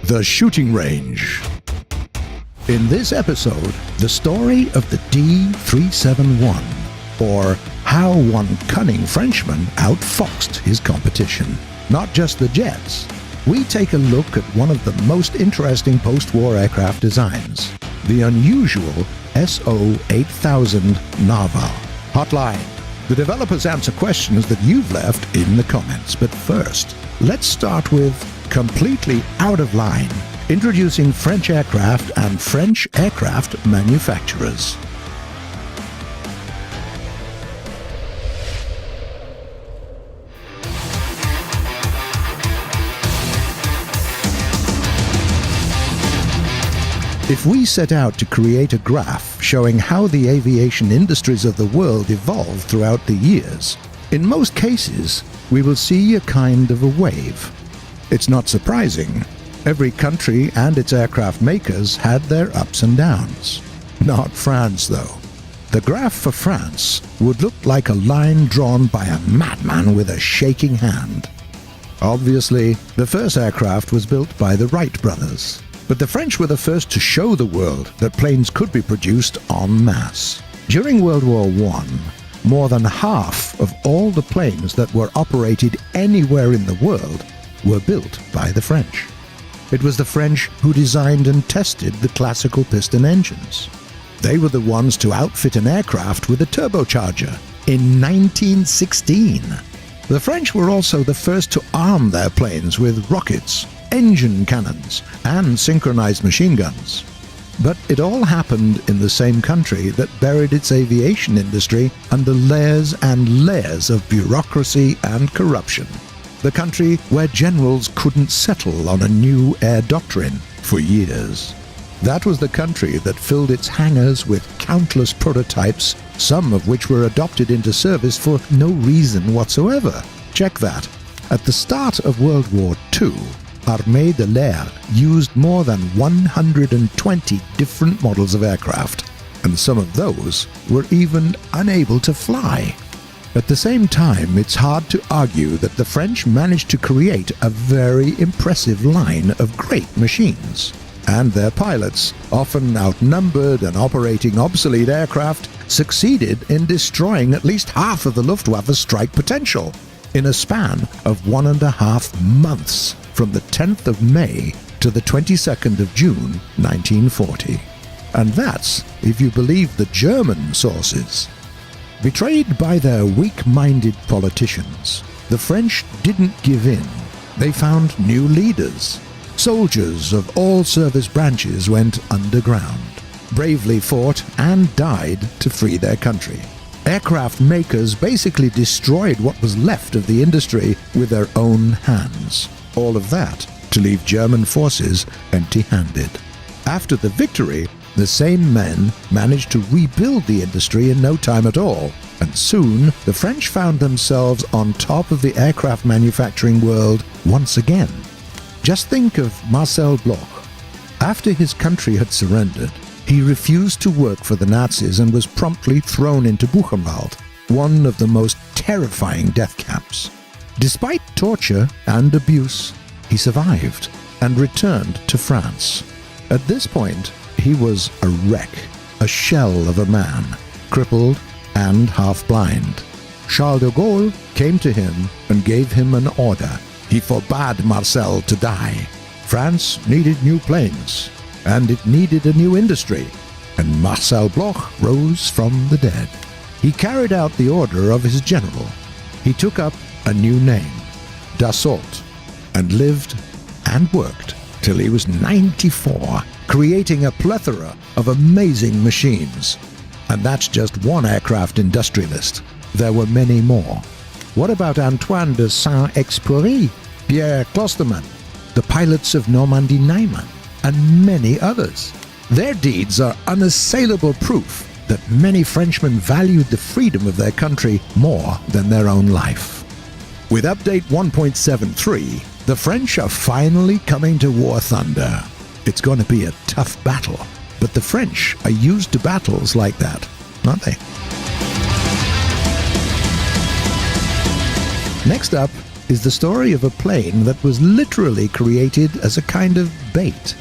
The Shooting Range. In this episode, the story of the D371, or how one cunning Frenchman outfoxed his competition. Not just the jets. We take a look at one of the most interesting post-war aircraft designs, the unusual SO-8000 Narval. Hotline. The developers answer questions that you've left in the comments. But first, let's start with completely out of line, introducing French aircraft and French aircraft manufacturers. If we set out to create a graph showing how the aviation industries of the world evolved throughout the years, in most cases, we will see a kind of a wave. It's not surprising. Every country and its aircraft makers had their ups and downs. Not France, though. The graph for France would look like a line drawn by a madman with a shaking hand. Obviously, the first aircraft was built by the Wright brothers. But the French were the first to show the world that planes could be produced en masse. During World War I, more than half of all the planes that were operated anywhere in the world were built by the French. It was the French who designed and tested the classical piston engines. They were the ones to outfit an aircraft with a turbocharger in 1916. The French were also the first to arm their planes with rockets, engine cannons, and synchronized machine guns. But it all happened in the same country that buried its aviation industry under layers and layers of bureaucracy and corruption. The country where generals couldn't settle on a new air doctrine for years. That was the country that filled its hangars with countless prototypes, some of which were adopted into service for no reason whatsoever. Check that. At the start of World War II, Armée de l'Air used more than 120 different models of aircraft, and some of those were even unable to fly. At the same time, it's hard to argue that the French managed to create a very impressive line of great machines, and their pilots, often outnumbered and operating obsolete aircraft, succeeded in destroying at least half of the Luftwaffe's strike potential in a span of 1.5 months, from the 10th of May to the 22nd of June 1940. And that's if you believe the German sources. Betrayed by their weak-minded politicians, the French didn't give in. They found new leaders. Soldiers of all service branches went underground, bravely fought and died to free their country. Aircraft makers basically destroyed what was left of the industry with their own hands. All of that to leave German forces empty-handed. After the victory, the same men managed to rebuild the industry in no time at all, and soon the French found themselves on top of the aircraft manufacturing world once again. Just think of Marcel Bloch. After his country had surrendered, he refused to work for the Nazis and was promptly thrown into Buchenwald, one of the most terrifying death camps. Despite torture and abuse, he survived and returned to France. At this point, he was a wreck, a shell of a man, crippled and half-blind. Charles de Gaulle came to him and gave him an order. He forbade Marcel to die. France needed new planes, and it needed a new industry, and Marcel Bloch rose from the dead. He carried out the order of his general. He took up a new name, Dassault, and lived and worked till he was 94, creating a plethora of amazing machines. And that's just one aircraft industrialist. There were many more. What about Antoine de Saint-Exupéry, Pierre Clostermann, the pilots of Normandie Niemann, and many others? Their deeds are unassailable proof that many Frenchmen valued the freedom of their country more than their own life. With update 1.73, the French are finally coming to War Thunder. It's going to be a tough battle, but the French are used to battles like that, aren't they? Next up, is the story of a plane that was literally created as a kind of bait.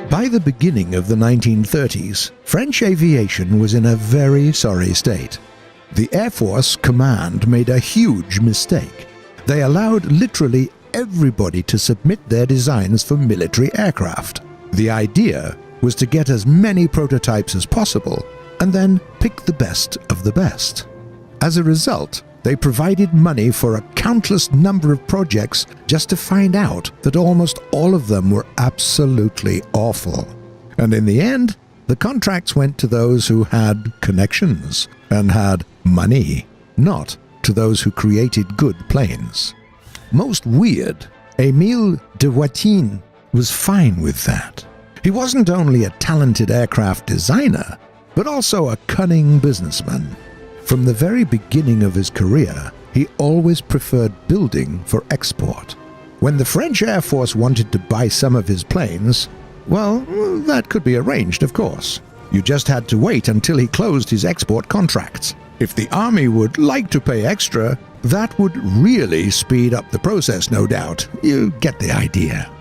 By the beginning of the 1930s, French aviation was in a very sorry state. The Air Force Command made a huge mistake. They allowed literally everybody to submit their designs for military aircraft. The idea was to get as many prototypes as possible and then pick the best of the best. As a result, they provided money for a countless number of projects just to find out that almost all of them were absolutely awful. And in the end, the contracts went to those who had connections and had money, not to those who created good planes. Most weird, Émile de Watine was fine with that. He wasn't only a talented aircraft designer, but also a cunning businessman. From the very beginning of his career, he always preferred building for export. When the French Air Force wanted to buy some of his planes, well, that could be arranged, of course. You just had to wait until he closed his export contracts. If the army would like to pay extra, that would really speed up the process, no doubt. You get the idea.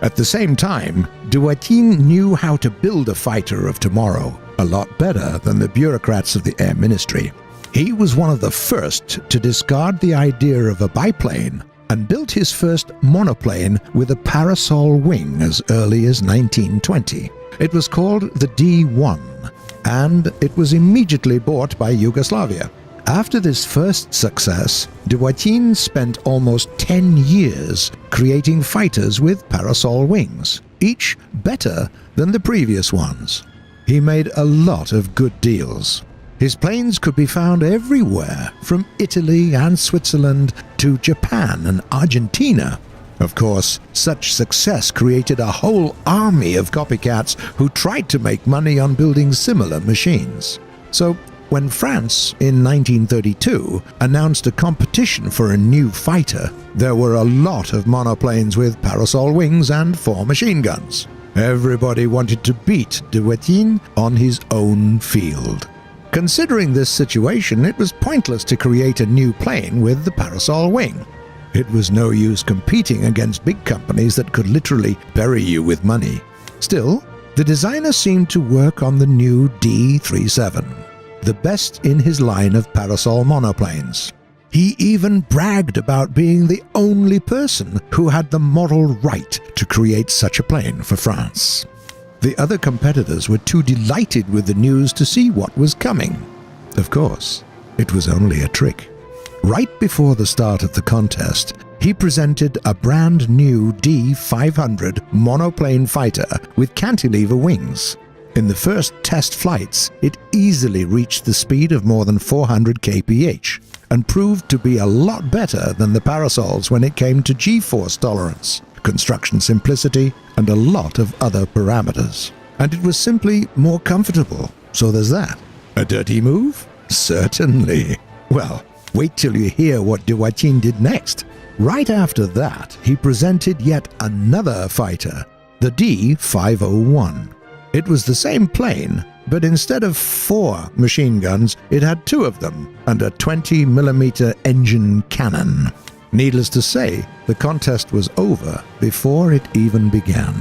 At the same time, de Watine knew how to build a fighter of tomorrow a lot better than the bureaucrats of the Air Ministry. He was one of the first to discard the idea of a biplane and built his first monoplane with a parasol wing as early as 1920. It was called the D-1, and it was immediately bought by Yugoslavia. After this first success, de Watine spent almost 10 years creating fighters with parasol wings, each better than the previous ones. He made a lot of good deals. His planes could be found everywhere, from Italy and Switzerland to Japan and Argentina. Of course, such success created a whole army of copycats who tried to make money on building similar machines. So, when France, in 1932, announced a competition for a new fighter, there were a lot of monoplanes with parasol wings and 4 machine guns. Everybody wanted to beat de Watine on his own field. Considering this situation, it was pointless to create a new plane with the parasol wing. It was no use competing against big companies that could literally bury you with money. Still, the designer seemed to work on the new D-37, the best in his line of parasol monoplanes. He even bragged about being the only person who had the moral right to create such a plane for France. The other competitors were too delighted with the news to see what was coming. Of course, it was only a trick. Right before the start of the contest, he presented a brand new D-500 monoplane fighter with cantilever wings. In the first test flights, it easily reached the speed of more than 400 kph and proved to be a lot better than the parasols when it came to G-force tolerance, construction simplicity, and a lot of other parameters. And it was simply more comfortable, so there's that. A dirty move? Certainly. Well, wait till you hear what de Watine did next. Right after that, he presented yet another fighter, the D-501. It was the same plane, but instead of 4 machine guns, it had 2 of them and a 20mm engine cannon. Needless to say, the contest was over before it even began.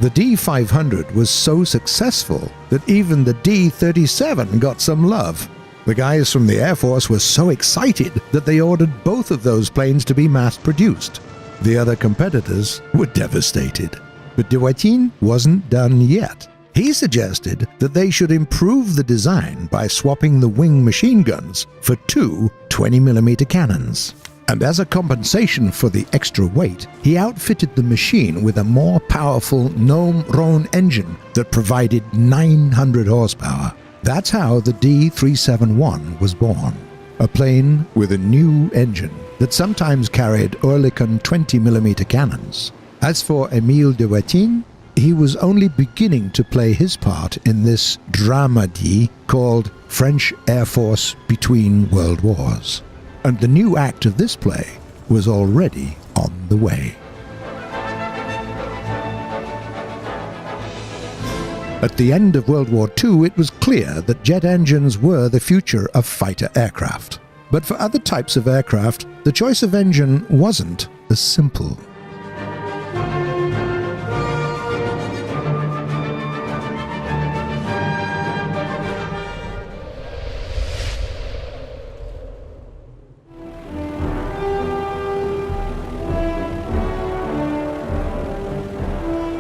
The D-500 was so successful that even the D-37 got some love. The guys from the Air Force were so excited that they ordered both of those planes to be mass-produced. The other competitors were devastated. But de Watine wasn't done yet. He suggested that they should improve the design by swapping the wing machine guns for 2 20mm cannons. And as a compensation for the extra weight, he outfitted the machine with a more powerful Gnome-Rhone engine that provided 900 horsepower. That's how the D-371 was born. A plane with a new engine that sometimes carried Oerlikon 20mm cannons. As for Émile de Watine, he was only beginning to play his part in this dramedie called French Air Force Between World Wars. And the new act of this play was already on the way. At the end of World War II, it was clear that jet engines were the future of fighter aircraft. But for other types of aircraft, the choice of engine wasn't as simple.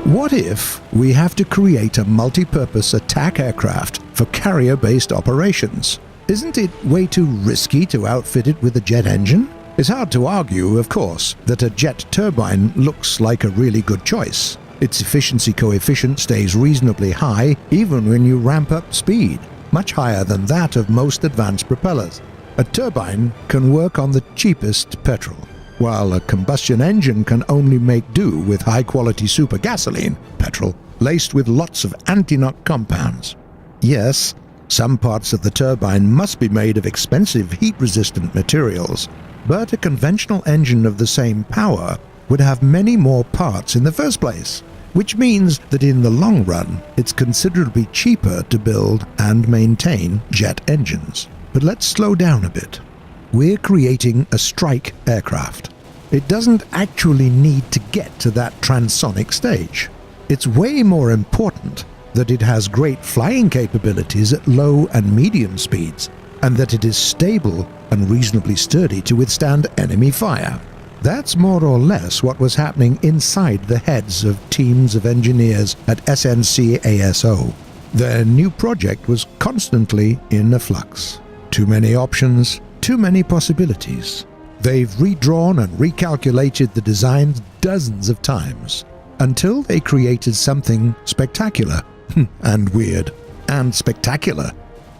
What if we have to create a multi-purpose attack aircraft for carrier-based operations? Isn't it way too risky to outfit it with a jet engine? It's hard to argue, of course, that a jet turbine looks like a really good choice. Its efficiency coefficient stays reasonably high even when you ramp up speed, much higher than that of most advanced propellers. A turbine can work on the cheapest petrol, while a combustion engine can only make do with high-quality super gasoline, petrol, laced with lots of anti-knock compounds. Yes, some parts of the turbine must be made of expensive heat-resistant materials, but a conventional engine of the same power would have many more parts in the first place, which means that in the long run it's considerably cheaper to build and maintain jet engines. But let's slow down a bit. We're creating a strike aircraft. It doesn't actually need to get to that transonic stage. It's way more important that it has great flying capabilities at low and medium speeds, and that it is stable and reasonably sturdy to withstand enemy fire. That's more or less what was happening inside the heads of teams of engineers at SNC-ASO. Their new project was constantly in a flux. Too many options, too many possibilities. They've redrawn and recalculated the designs dozens of times, until they created something spectacular, and weird, and spectacular.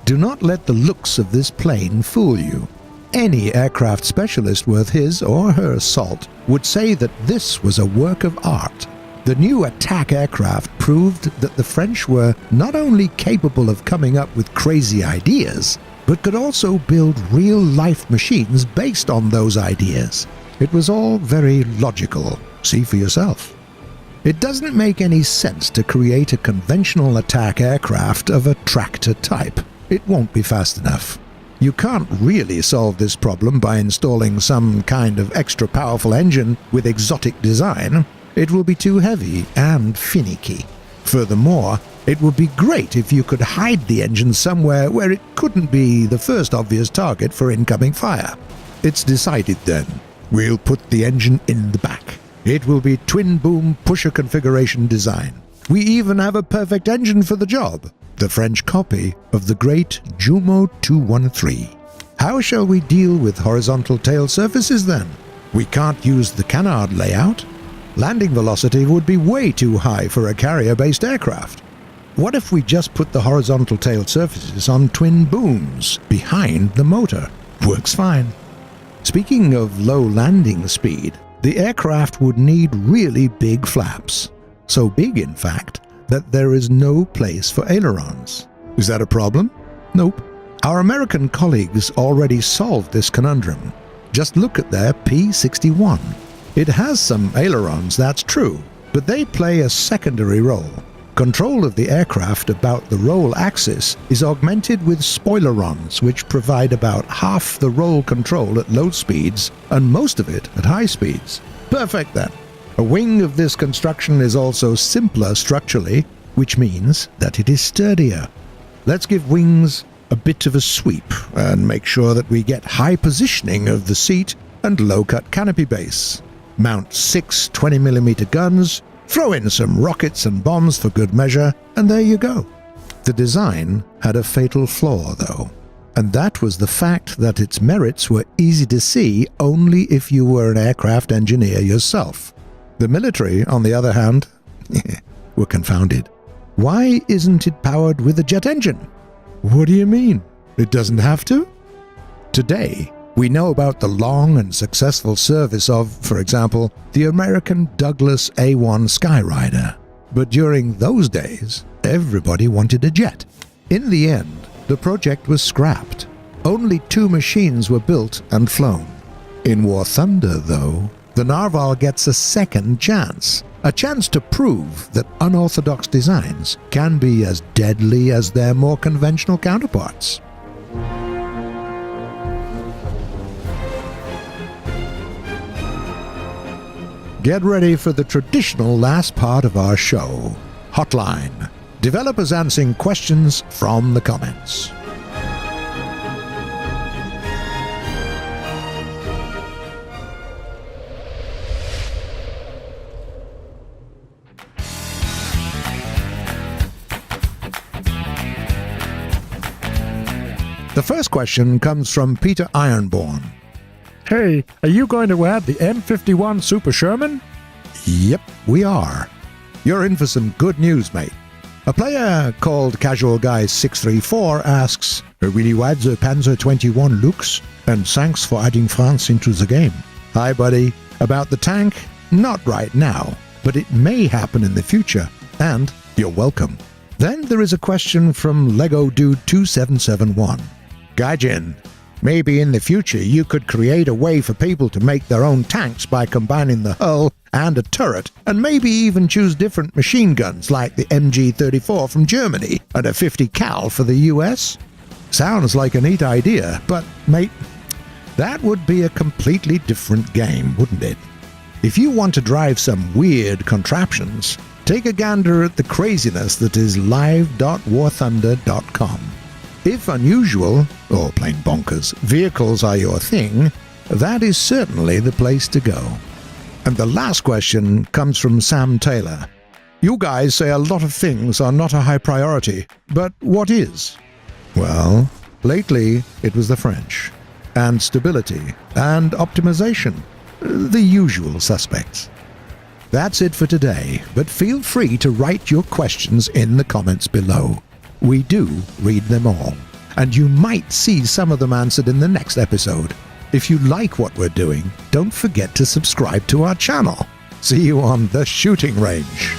Do not let the looks of this plane fool you. Any aircraft specialist worth his or her salt would say that this was a work of art. The new attack aircraft proved that the French were not only capable of coming up with crazy ideas, but could also build real-life machines based on those ideas. It was all very logical. See for yourself. It doesn't make any sense to create a conventional attack aircraft of a tractor type. It won't be fast enough. You can't really solve this problem by installing some kind of extra powerful engine with exotic design. It will be too heavy and finicky. Furthermore, it would be great if you could hide the engine somewhere where it couldn't be the first obvious target for incoming fire. It's decided then. We'll put the engine in the back. It will be twin-boom pusher configuration design. We even have a perfect engine for the job, the French copy of the great Jumo 213. How shall we deal with horizontal tail surfaces then? We can't use the canard layout. Landing velocity would be way too high for a carrier-based aircraft. What if we just put the horizontal tail surfaces on twin booms behind the motor? Works fine. Speaking of low landing speed, the aircraft would need really big flaps. So big, in fact, that there is no place for ailerons. Is that a problem? Nope. Our American colleagues already solved this conundrum. Just look at their P-61. It has some ailerons, that's true, but they play a secondary role. Control of the aircraft about the roll axis is augmented with spoilerons, which provide about half the roll control at low speeds and most of it at high speeds. Perfect then. A wing of this construction is also simpler structurally, which means that it is sturdier. Let's give wings a bit of a sweep and make sure that we get high positioning of the seat and low-cut canopy base. Mount 6 20mm guns, throw in some rockets and bombs for good measure, and there you go. The design had a fatal flaw, though, and that was the fact that its merits were easy to see only if you were an aircraft engineer yourself. The military, on the other hand, were confounded. Why isn't it powered with a jet engine? What do you mean? It doesn't have to? Today, we know about the long and successful service of, for example, the American Douglas A-1 Skyrider. But during those days, everybody wanted a jet. In the end, the project was scrapped. Only 2 machines were built and flown. In War Thunder, though, the Narval gets a second chance. A chance to prove that unorthodox designs can be as deadly as their more conventional counterparts. Get ready for the traditional last part of our show, Hotline. Developers answering questions from the comments. The first question comes from Peter Ironborn. Hey, are you going to add the M51 Super Sherman? Yep, we are. You're in for some good news, mate. A player called Casual Guy 634 asks, "Will you add the Panzer 21 Lux? And thanks for adding France into the game." Hi, buddy. About the tank? Not right now, but it may happen in the future, and you're welcome. Then there is a question from Lego Dude 2771. Gaijin, maybe in the future you could create a way for people to make their own tanks by combining the hull and a turret, and maybe even choose different machine guns like the MG34 from Germany and a 50 cal for the US? Sounds like a neat idea, but mate, that would be a completely different game, wouldn't it? If you want to drive some weird contraptions, take a gander at the craziness that is live.warthunder.com. If unusual, or plain bonkers, vehicles are your thing, that is certainly the place to go. And the last question comes from Sam Taylor. You guys say a lot of things are not a high priority, but what is? Well, lately it was the French, and stability, and optimization, the usual suspects. That's it for today, but feel free to write your questions in the comments below. We do read them all, and you might see some of them answered in the next episode. If you like what we're doing, don't forget to subscribe to our channel. See you on the shooting range.